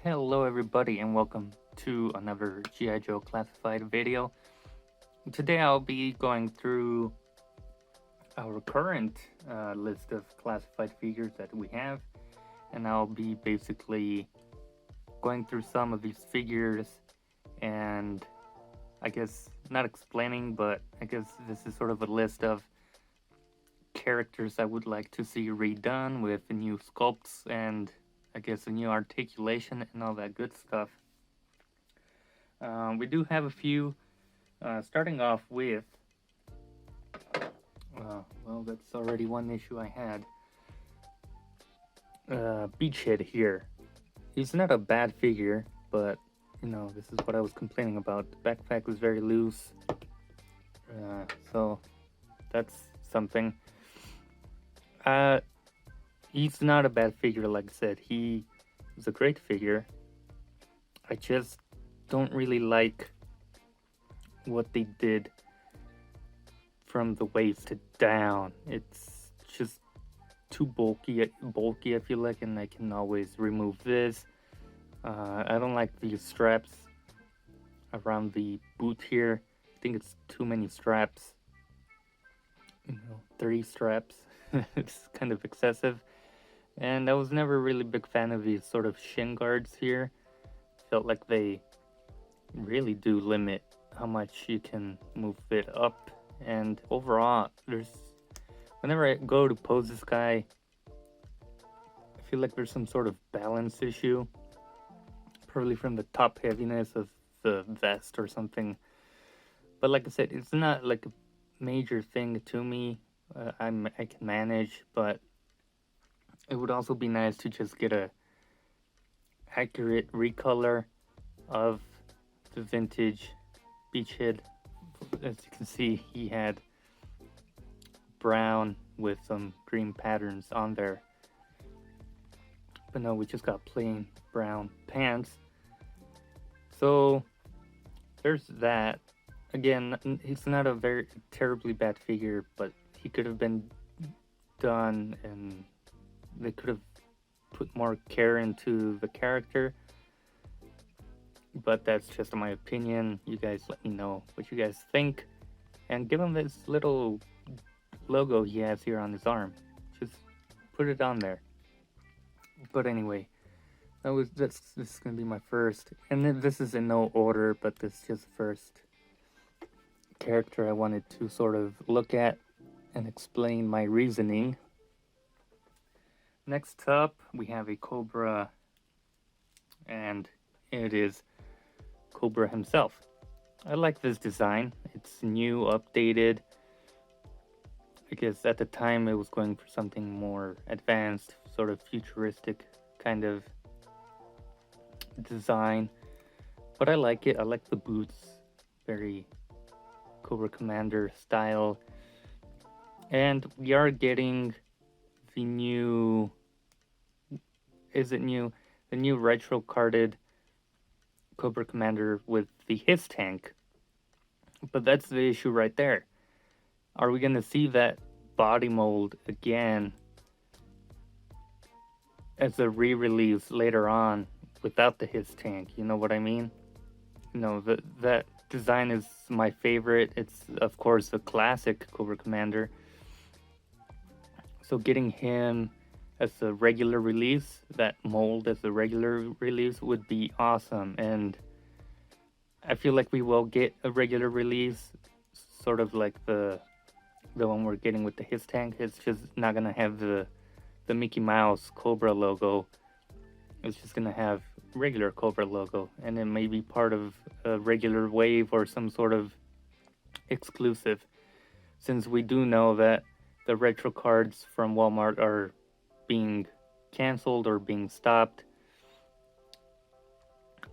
Hello everybody and welcome to another G.I.Joe classified video. Today I'll be going through our current list of classified figures that we have, and I'll be basically going through some of these figures and I guess not explaining, but I guess this is sort of a list of characters I would like to see redone with new sculpts and I guess a new articulation and all that good stuff. We do have a few, starting off with, well, that's already one issue I had. Beachhead here. He's not a bad figure, but, you know, this is what I was complaining about. The backpack was very loose, so that's something. He's not a bad figure, like I said. He is a great figure. I just don't really like what they did from the waist down. It's just too bulky, I feel like, and I can always remove this. I don't like these straps around the boot here. I think it's too many straps. 3 straps. It's kind of excessive. And I was never really a big fan of these sort of shin guards here. Felt like they really do limit how much you can move it up. And overall, whenever I go to pose this guy, I feel like there's some sort of balance issue. Probably from the top heaviness of the vest or something. But like I said, it's not like a major thing to me. I can manage, but it would also be nice to just get a accurate recolor of the vintage Beachhead. As you can see, he had brown with some green patterns on there. But no, we just got plain brown pants. So there's that. Again, he's not a very terribly bad figure, but he could have been done and they could have put more care into the character. But that's just my opinion. You guys let me know what you guys think. And give him this little logo he has here on his arm. Just put it on there. But anyway, this is gonna be my first. And then this is in no order, but this is just first character I wanted to sort of look at and explain my reasoning. Next up, we have a Cobra, and it is Cobra himself. I like this design. It's new, updated. I guess at the time it was going for something more advanced, sort of futuristic kind of design. But I like it. I like the boots. Very Cobra Commander style. And we are getting the new... Is it new? The new retro carded Cobra Commander with the his tank. But that's the issue right there. Are we going to see that body mold again as a re-release later on without the his tank? You know what I mean? You know, that design is my favorite. It's, of course, the classic Cobra Commander. So getting him as a regular release, that mold as a regular release would be awesome. And I feel like we will get a regular release, sort of like the one we're getting with the his tank. It's just not gonna have the Mickey Mouse Cobra logo. It's just gonna have regular Cobra logo, and it may be part of a regular wave or some sort of exclusive, since we do know that the retro cards from Walmart are being canceled or being stopped.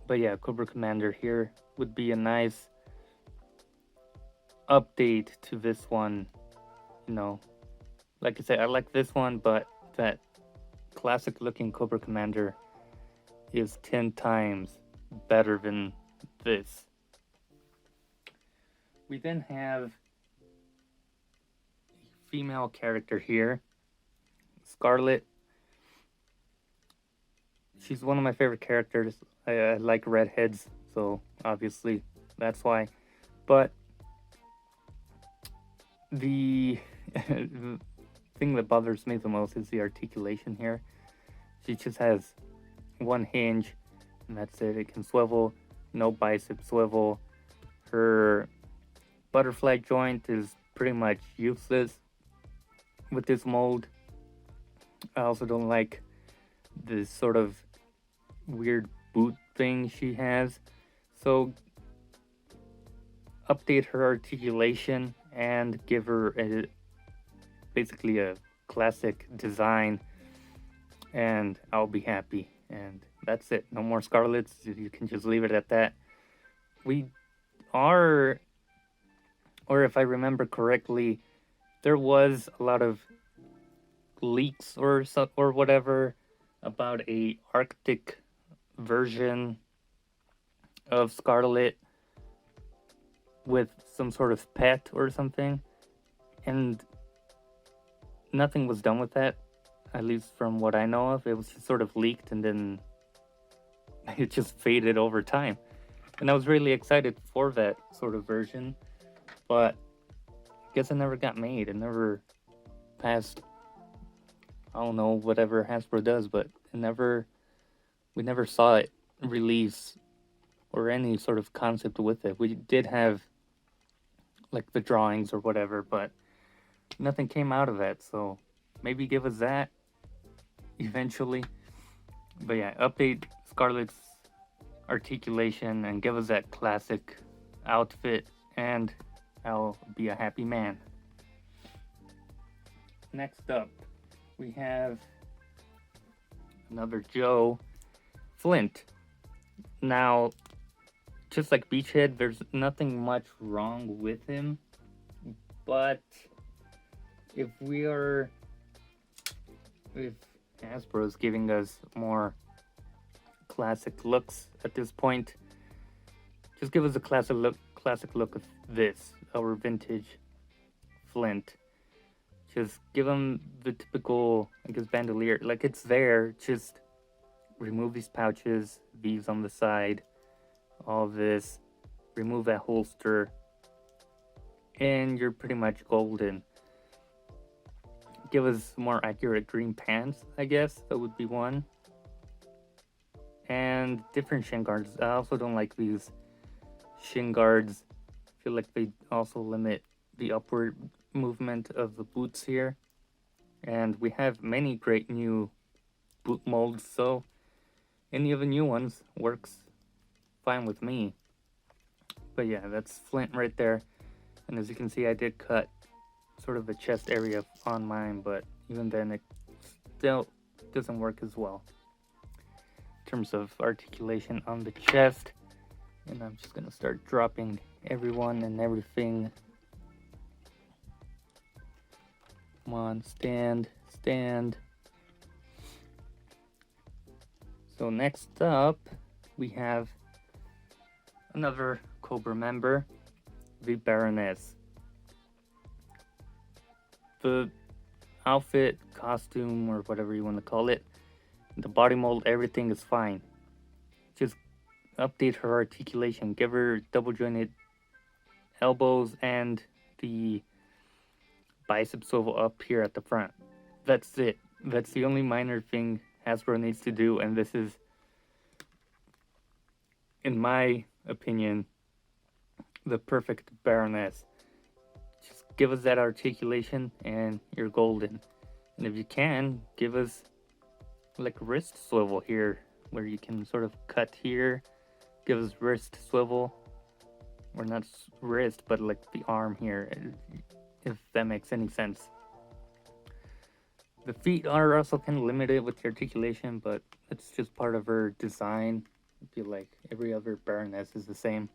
But yeah, Cobra Commander here would be a nice update to this one. You know, like I said, I like this one, but that classic looking Cobra Commander is 10 times better than this. We then have a female character here, Scarlett. she's one of my favorite characters. I like redheads, so obviously that's why. But the thing that bothers me the most is the articulation here. She just has one hinge, and that's it. It can swivel, no bicep swivel. Her butterfly joint is pretty much useless with this mold. I also don't like this sort of weird boot thing she has. So update her articulation and give her basically a classic design, and I'll be happy. And that's it. No more Scarlets. You can just leave it at that. We are, or if I remember correctly, there was a lot of leaks or whatever about a Arctic version of Scarlet with some sort of pet or something, and nothing was done with that, at least from what I know of. It was just sort of leaked and then it just faded over time. And I was really excited for that sort of version, but I guess it never got made. It never passed, I don't know, whatever Hasbro does, but we never saw it release or any sort of concept with it. We did have like the drawings or whatever, but nothing came out of that. So maybe give us that eventually. But yeah, update Scarlett's articulation and give us that classic outfit, and I'll be a happy man. Next up, we have another Joe, Flint. Now, just like Beachhead, there's nothing much wrong with him, but if Hasbro is giving us more classic looks at this point, just give us a classic look of this, our vintage Flint. Just give him the typical, I guess, bandolier. Like, it's there, just remove these pouches, these on the side, all this, remove that holster, and you're pretty much golden. Give us more accurate green pants, I guess, that would be one. And different shin guards. I also don't like these shin guards. I feel like they also limit the upward movement of the boots here. And we have many great new boot molds, so any of the new ones works fine with me. But yeah, that's Flint right there. And as you can see, I did cut sort of the chest area on mine, but even then it still doesn't work as well in terms of articulation on the chest. And I'm just gonna start dropping everyone and everything. Come on, stand. So next up, we have another Cobra member, the Baroness. The outfit, costume, or whatever you want to call it, the body mold, everything is fine. Just update her articulation, give her double jointed elbows and the bicep swivel up here at the front. That's it. That's the only minor thing Hasbro needs to do, and this is, in my opinion, the perfect Baroness. Just give us that articulation and you're golden. And if you can, give us like wrist swivel here, where you can sort of cut here. Give us wrist swivel, or not wrist, but like the arm here, if that makes any sense. The feet are also kind of limited with the articulation, but it's just part of her design. I feel like every other Baroness is the same.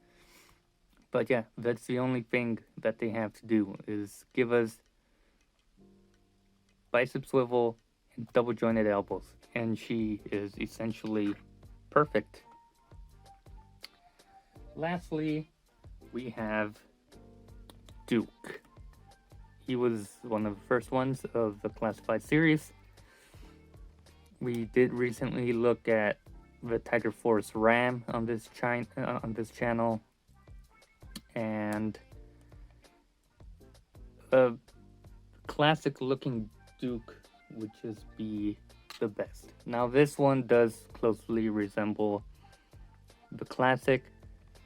But yeah, that's the only thing that they have to do, is give us bicep swivel and double jointed elbows, and she is essentially perfect. Lastly, we have Duke. He was one of the first ones of the classified series. We did recently look at the Tiger Force Ram on this channel, and a classic looking Duke would just be the best. Now this one does closely resemble the classic,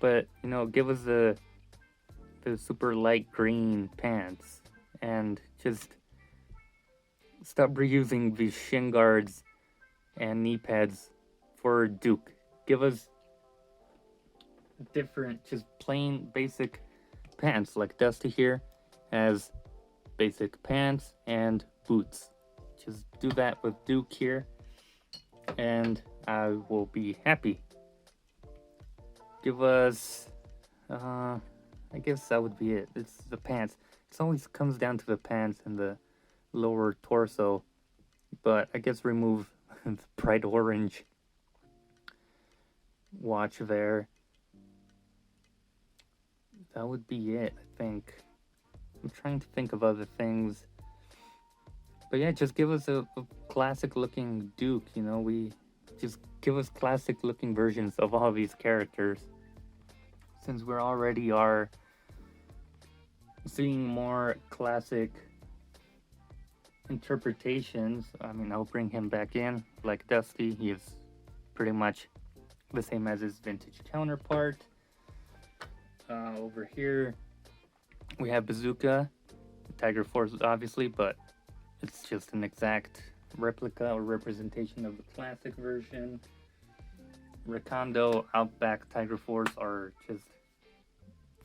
but you know, give us the super light green pants and just stop reusing these shin guards and knee pads for Duke. Give us different, just plain basic pants, like Dusty here has basic pants and boots. Just do that with Duke here, and I will be happy. Give us, I guess that would be it. It's the pants. It always comes down to the pants and the lower torso, but I guess remove the bright orange watch there. That would be it, I think. I'm trying to think of other things. But yeah, just give us a classic looking Duke, you know, we just give us classic looking versions of all these characters. Since we already are seeing more classic interpretations, I mean, I'll bring him back in. Like Dusty, he is pretty much the same as his vintage counterpart. Over here, we have Bazooka, Tiger Force, obviously, but it's just an exact replica or representation of the classic version. Recondo, Outback, Tiger Force are just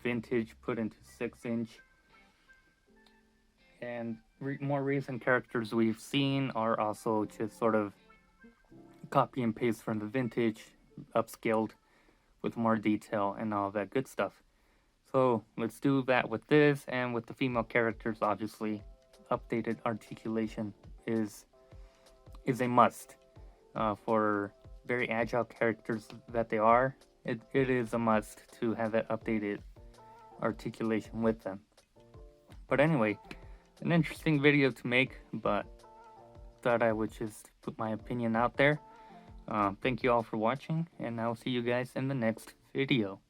vintage put into 6-inch. And more recent characters we've seen are also just sort of copy and paste from the vintage, upscaled with more detail and all that good stuff. So let's do that with this, and with the female characters, obviously, updated articulation is a must. For very agile characters that they are, it is a must to have that updated articulation with them. But anyway, an interesting video to make, but thought I would just put my opinion out there. Thank you all for watching, and I'll see you guys in the next video.